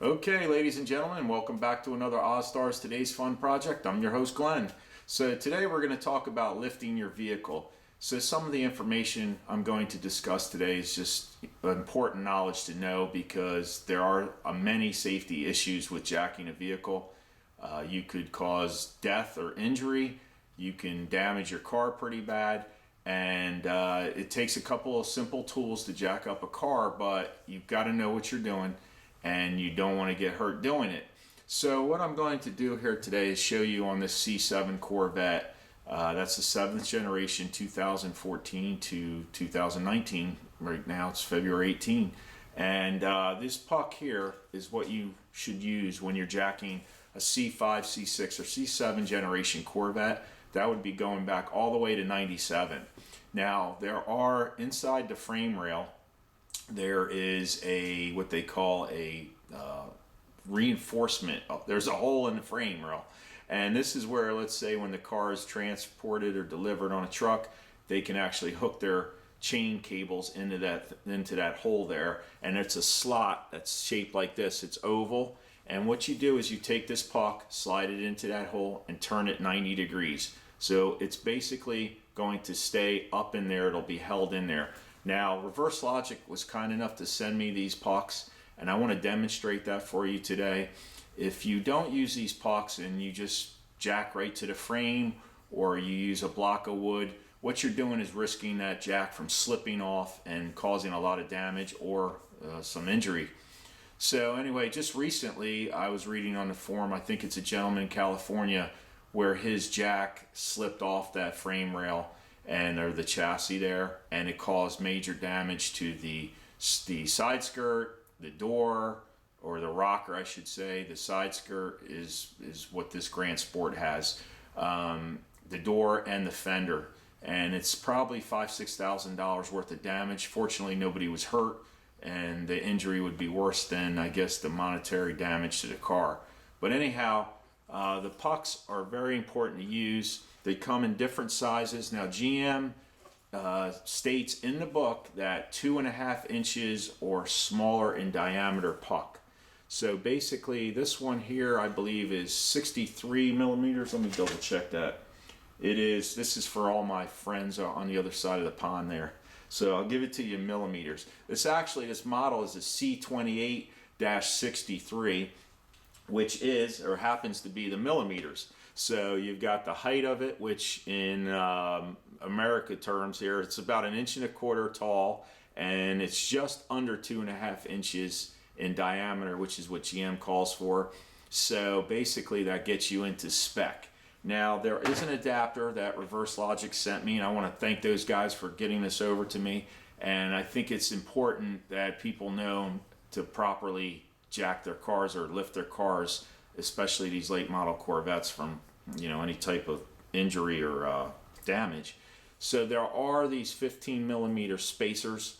Okay, ladies and gentlemen, welcome back to another Ozzstar's Today's Fun Project. I'm your host, Glenn. So today we're going to talk about lifting your vehicle. So some of the information I'm going to discuss today is just important knowledge to know because there are many safety issues with jacking a vehicle. You could cause death or injury. You can damage your car pretty bad. And it takes a couple of simple tools to jack up a car, but you've got to know what you're doing. And you don't want to get hurt doing it. So what I'm going to do here today is show you on this C7 Corvette. That's the 7th generation 2014 to 2019. Right now it's February 18. And this puck here is what you should use when you're jacking a C5, C6, or C7 generation Corvette. That would be going back all the way to 97. Now there are inside the frame rail, there is what they call a reinforcement. There's a hole in the frame rail, and this is where, let's say, when the car is transported or delivered on a truck, they can actually hook their chain cables into that hole there, and it's a slot that's shaped like this. It's oval, and what you do is you take this puck, slide it into that hole, and turn it 90 degrees. So it's basically going to stay up in there. It'll be held in there. Now, Reverse Logic was kind enough to send me these pucks, and I want to demonstrate that for you today. If you don't use these pucks and you just jack right to the frame, or you use a block of wood, what you're doing is risking that jack from slipping off and causing a lot of damage or some injury. So anyway, just recently I was reading on the forum, I think it's a gentleman in California, where his jack slipped off that frame rail or the chassis there, and it caused major damage to the side skirt, the door, or the rocker, I should say. The side skirt is what this Grand Sport has. The door and the fender, and it's probably $5,000-$6,000 worth of damage. Fortunately, nobody was hurt, and the injury would be worse than, I guess, the monetary damage to the car. But anyhow, the pucks are very important to use. They come in different sizes. Now GM states in the book that 2.5 inches or smaller in diameter puck. So basically this one here I believe is 63 millimeters. Let me double check that. This is for all my friends on the other side of the pond there. So I'll give it to you in millimeters. This model is a C28-63, which is or happens to be the millimeters. So you've got the height of it, which in America terms here, it's about 1.25 inches tall, and it's just under 2.5 inches in diameter, which is what GM calls for. So basically that gets you into spec. Now there is an adapter that Reverse Logic sent me, and I want to thank those guys for getting this over to me. And I think it's important that people know to properly jack their cars or lift their cars, especially these late model Corvettes, from any type of injury or damage. So there are these 15 millimeter spacers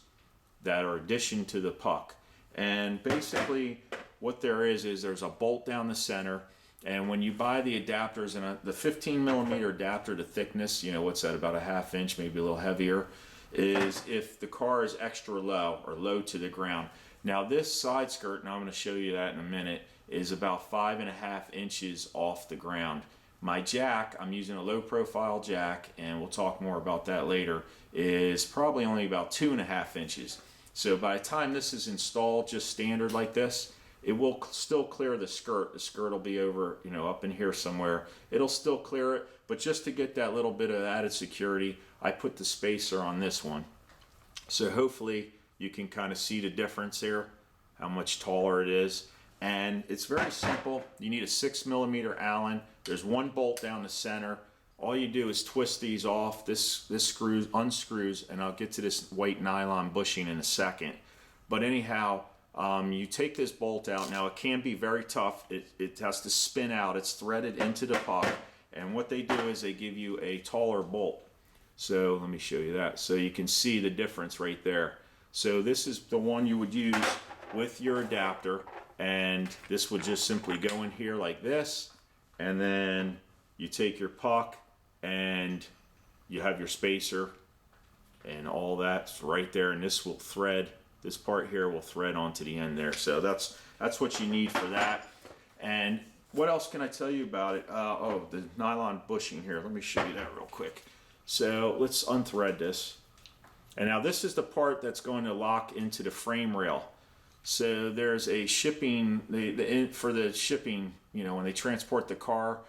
that are addition to the puck, and basically what there is there's a bolt down the center, and when you buy the adapters, and the 15 millimeter adapter, the thickness, what's that, about 1/2 inch, maybe a little heavier, is if the car is extra low or low to the ground. Now this side skirt, and I'm going to show you that in a minute, is about 5.5 inches off the ground. My jack, I'm using a low profile jack, and we'll talk more about that later, is probably only about 2.5 inches. So by the time this is installed just standard like this, it will still clear the skirt. The skirt will be over, up in here somewhere. It'll still clear it, but just to get that little bit of added security, I put the spacer on this one. So hopefully you can kind of see the difference here, how much taller it is. And it's very simple. You need a 6 millimeter Allen. There's one bolt down the center. All you do is twist these off. This unscrews, and I'll get to this white nylon bushing in a second. But anyhow, you take this bolt out. Now it can be very tough. It has to spin out. It's threaded into the puck. And what they do is they give you a taller bolt. So let me show you that. So you can see the difference right there. So this is the one you would use with your adapter, and this would just simply go in here like this, and then you take your puck and you have your spacer and all that's right there, and this will thread, this part here will thread onto the end there. So that's that's what you need for that. And what else can I tell you about it? Oh, the nylon bushing here. Let me show you that real quick. So let's unthread this. And now this is the part that's going to lock into the frame rail. So there's a shipping, for the shipping, you know, when they transport the car,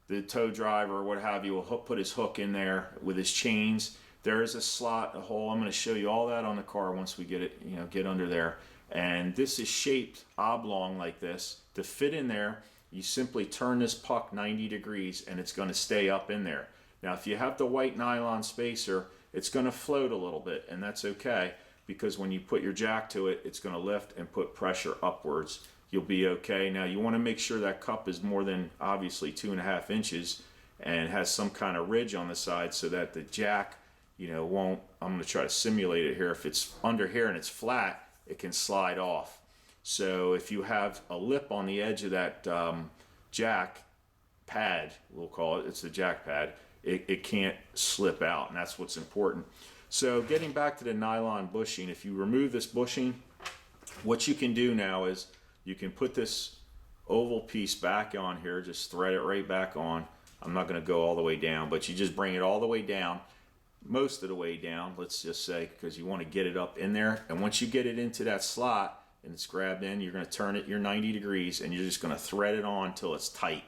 the tow driver or what have you will put his hook in there with his chains. There is a slot, a hole. I'm going to show you all that on the car once we get it, you know, get under there. And this is shaped oblong like this. To fit in there, you simply turn this puck 90 degrees and it's going to stay up in there. Now, if you have the white nylon spacer, it's going to float a little bit, and that's okay, because when you put your jack to it, it's going to lift and put pressure upwards. You'll be okay. Now, you want to make sure that cup is more than, obviously, 2.5 inches and has some kind of ridge on the side so that the jack, you know, won't, I'm going to try to simulate it here. If it's under here and it's flat, it can slide off. So if you have a lip on the edge of that jack pad, we'll call it, it's the jack pad, it can't slip out, and that's what's important. So getting back to the nylon bushing, if you remove this bushing, what you can do now is you can put this oval piece back on here, just thread it right back on. I'm not going to go all the way down, but you just bring it all the way down, most of the way down, let's just say, because you want to get it up in there. And once you get it into that slot and it's grabbed in, you're going to turn it your 90 degrees and you're just going to thread it on till it's tight.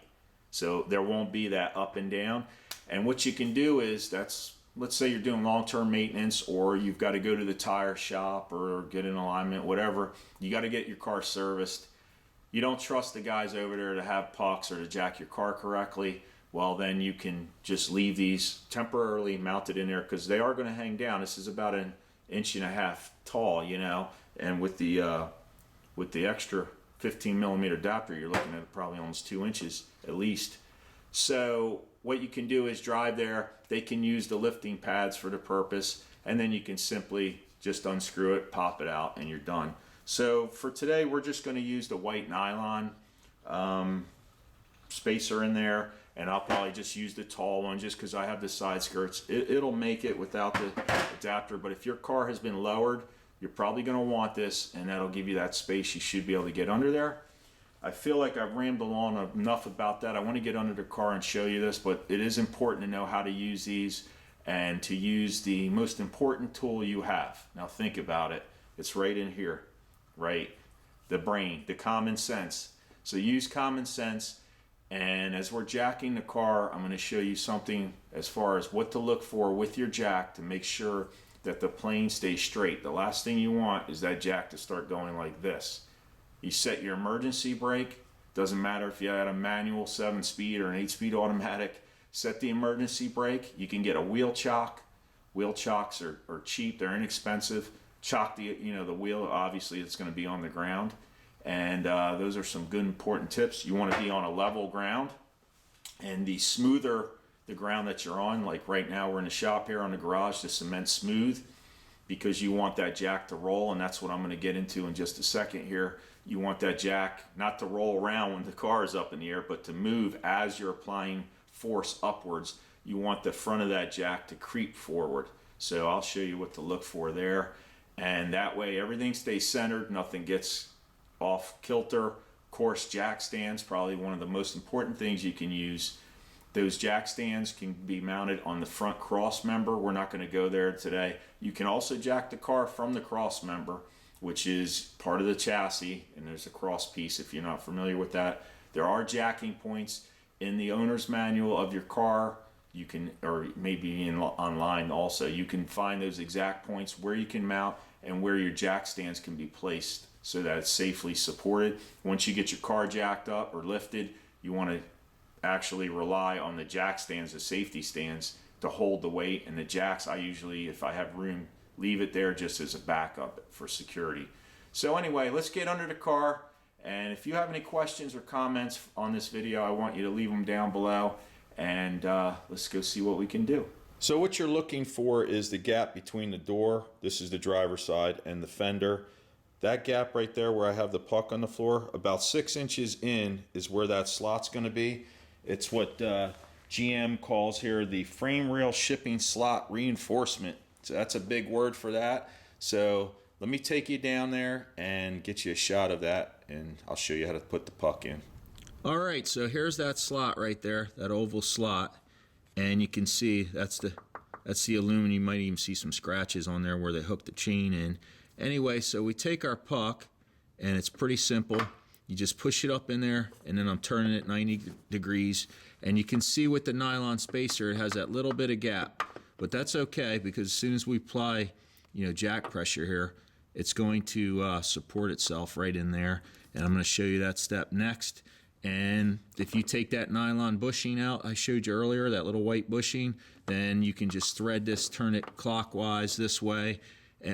So there won't be that up and down. And what you can do is, let's say you're doing long-term maintenance, or you've got to go to the tire shop or get an alignment, whatever. You got to get your car serviced. You don't trust the guys over there to have pucks or to jack your car correctly. Well, then you can just leave these temporarily mounted in there, because they are going to hang down. This is about 1.5 inches tall, you know, and with the extra 15 millimeter adapter, you're looking at probably almost 2 inches at least. So what you can do is drive there. They can use the lifting pads for the purpose, and then you can simply just unscrew it, pop it out, and you're done. So for today, we're just going to use the white nylon spacer in there, and I'll probably just use the tall one just because I have the side skirts. It'll make it without the adapter, but if your car has been lowered, you're probably going to want this, and that'll give you that space. You should be able to get under there. I feel like I've rambled on enough about that. I want to get under the car and show you this, but it is important to know how to use these and to use the most important tool you have. Now think about it. It's right in here, right? The brain, the common sense. So use common sense, and as we're jacking the car, I'm going to show you something as far as what to look for with your jack to make sure that the plane stays straight. The last thing you want is that jack to start going like this. You set your emergency brake. Doesn't matter if you had a manual 7-speed or an 8-speed automatic. Set the emergency brake. You can get a wheel chock. Wheel chocks are cheap. They're inexpensive. Chock the wheel. Obviously, it's going to be on the ground. And those are some good important tips. You want to be on a level ground. And the smoother the ground that you're on, like right now we're in the shop here on the garage, the cement's smooth because you want that jack to roll, and that's what I'm going to get into in just a second here. You want that jack not to roll around when the car is up in the air, but to move as you're applying force upwards. You want the front of that jack to creep forward. So I'll show you what to look for there. And that way everything stays centered, nothing gets off kilter. Of course, jack stands, probably one of the most important things you can use. Those jack stands can be mounted on the front cross member. We're not going to go there today. You can also jack the car from the cross member, which is part of the chassis, and there's a cross piece if you're not familiar with that. There are jacking points in the owner's manual of your car. You can, or maybe online also, you can find those exact points where you can mount and where your jack stands can be placed so that it's safely supported. Once you get your car jacked up or lifted, you want to actually rely on the jack stands, the safety stands, to hold the weight. And the jacks, I usually, if I have room, leave it there just as a backup for security. So anyway, let's get under the car. And if you have any questions or comments on this video, I want you to leave them down below. And let's go see what we can do. So what you're looking for is the gap between the door, this is the driver's side, and the fender. That gap right there where I have the puck on the floor, about 6 inches in is where that slot's going to be. It's what GM calls here the frame rail shipping slot reinforcement. So that's a big word for that. So let me take you down there and get you a shot of that. and I'll show you how to put the puck in. All right, so here's that slot right there, that oval slot, and you can see that's the aluminum. You might even see some scratches on there where they hooked the chain in. Anyway, so we take our puck, and it's pretty simple. You just push it up in there, and then I'm turning it 90 degrees, and you can see with the nylon spacer it has that little bit of gap, but that's okay because as soon as we apply, jack pressure here, it's going to support itself right in there, and I'm going to show you that step next. And if you take that nylon bushing out I showed you earlier, that little white bushing, then you can just thread this, turn it clockwise this way,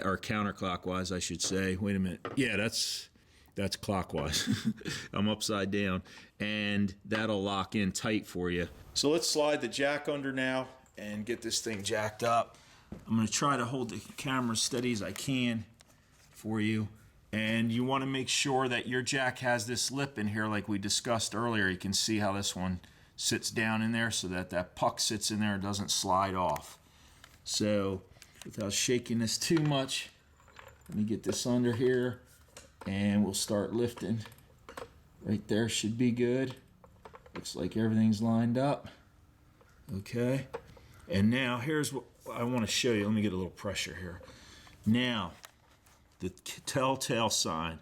or counterclockwise I should say. Wait a minute. Yeah, that's clockwise. I'm upside down, and that'll lock in tight for you. So let's slide the jack under now and get this thing jacked up. I'm going to try to hold the camera as steady as I can for you. And you want to make sure that your jack has this lip in here like we discussed earlier. You can see how this one sits down in there so that that puck sits in there and doesn't slide off. So without shaking this too much, let me get this under here and we'll start lifting. Right there should be good. Looks like everything's lined up. Okay. And now here's what I want to show you. Let me get a little pressure here. Now, the telltale sign,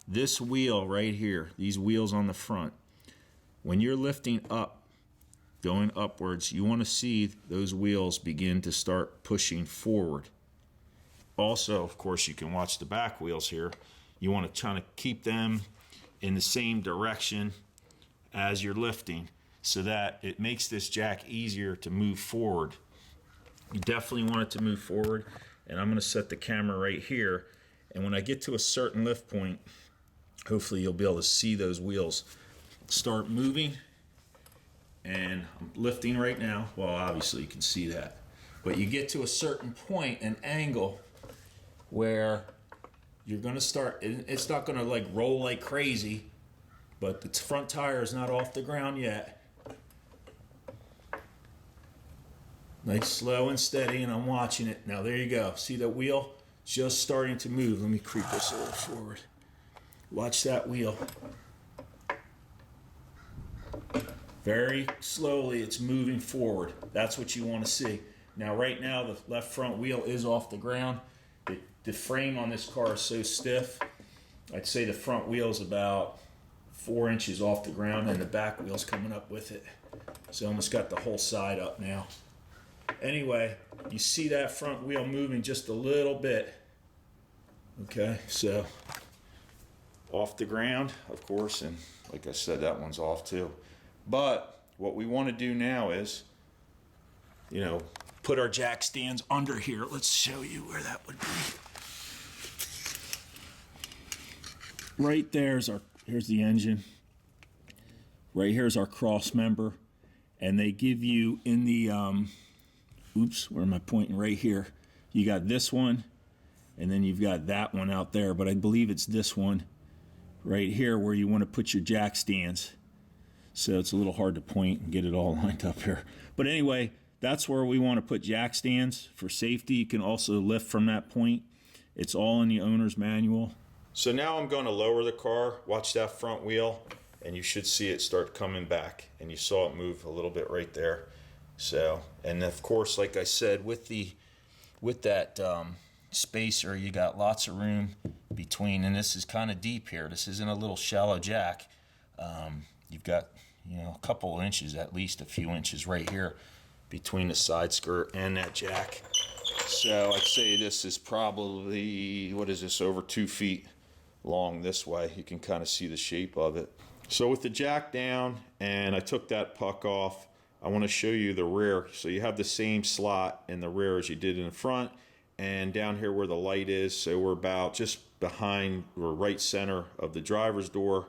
this wheel right here, these wheels on the front, when you're lifting up, going upwards, you want to see those wheels begin to start pushing forward. Also, of course, you can watch the back wheels here. You want to kind of keep them in the same direction as you're lifting so that it makes this jack easier to move forward. You definitely want it to move forward, and I'm going to set the camera right here. And when I get to a certain lift point, hopefully you'll be able to see those wheels start moving. And I'm lifting right now. Well, obviously you can see that. But you get to a certain point, an angle, where you're going to start, it's not going to like roll like crazy, but the front tire is not off the ground yet. Nice, slow and steady, and I'm watching it. Now there you go. See that wheel? Just starting to move. Let me creep this a little forward. Watch that wheel. Very slowly, it's moving forward. That's what you want to see. Now, right now, the left front wheel is off the ground. The frame on this car is so stiff, I'd say the front wheel is about 4 inches off the ground, and the back wheel's coming up with it. So almost got the whole side up now. Anyway, you see that front wheel moving just a little bit. Okay, so off the ground, of course, and like I said, that one's off too. But what we want to do now is, put our jack stands under here. Let's show you where that would be. Right there's here's the engine. Right here's our cross member, and they give you in the oops, where am I pointing? Right here. You got this one, and then you've got that one out there, but I believe it's this one right here where you want to put your jack stands. So it's a little hard to point and get it all lined up here. But anyway, that's where we want to put jack stands for safety. You can also lift from that point. It's all in the owner's manual. So now I'm going to lower the car. Watch that front wheel, and you should see it start coming back. And you saw it move a little bit right there. So, and of course, like I said, with that spacer, you got lots of room between, and this is kind of deep here. This isn't a little shallow jack. You've got, a couple of inches, at least a few inches right here between the side skirt and that jack. So I'd say this is probably, over 2 feet long this way. You can kind of see the shape of it. So with the jack down, and I took that puck off, I want to show you the rear. So you have the same slot in the rear as you did in the front, and down here where the light is, so we're about just behind or right center of the driver's door.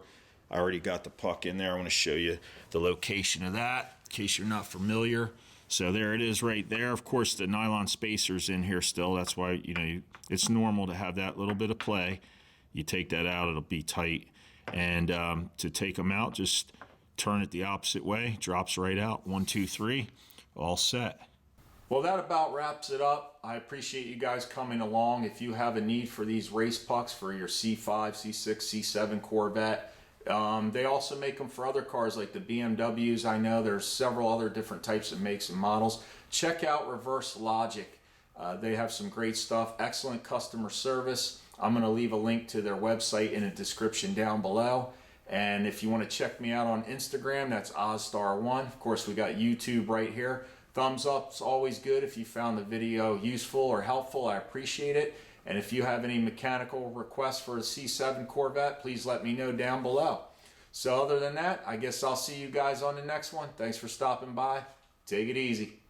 I already got the puck in there. I want to show you the location of that in case you're not familiar. So there it is right there. Of course, the nylon spacer's in here still. That's why, it's normal to have that little bit of play. You take that out, it'll be tight. And to take them out, just turn it the opposite way. Drops right out. 1, 2, 3. All set. Well, that about wraps it up. I appreciate you guys coming along. If you have a need for these race pucks for your C5, C6, C7 Corvette, they also make them for other cars like the BMWs. I know there's several other different types of makes and models. Check out Reverse Logic. They have some great stuff, excellent customer service. I'm going to leave a link to their website in the description down below. And if you want to check me out on Instagram, that's Ozzstar1. Of course, we got YouTube right here. Thumbs up's always good if you found the video useful or helpful. I appreciate it. And if you have any mechanical requests for a C7 Corvette, please let me know down below. So other than that, I guess I'll see you guys on the next one. Thanks for stopping by. Take it easy.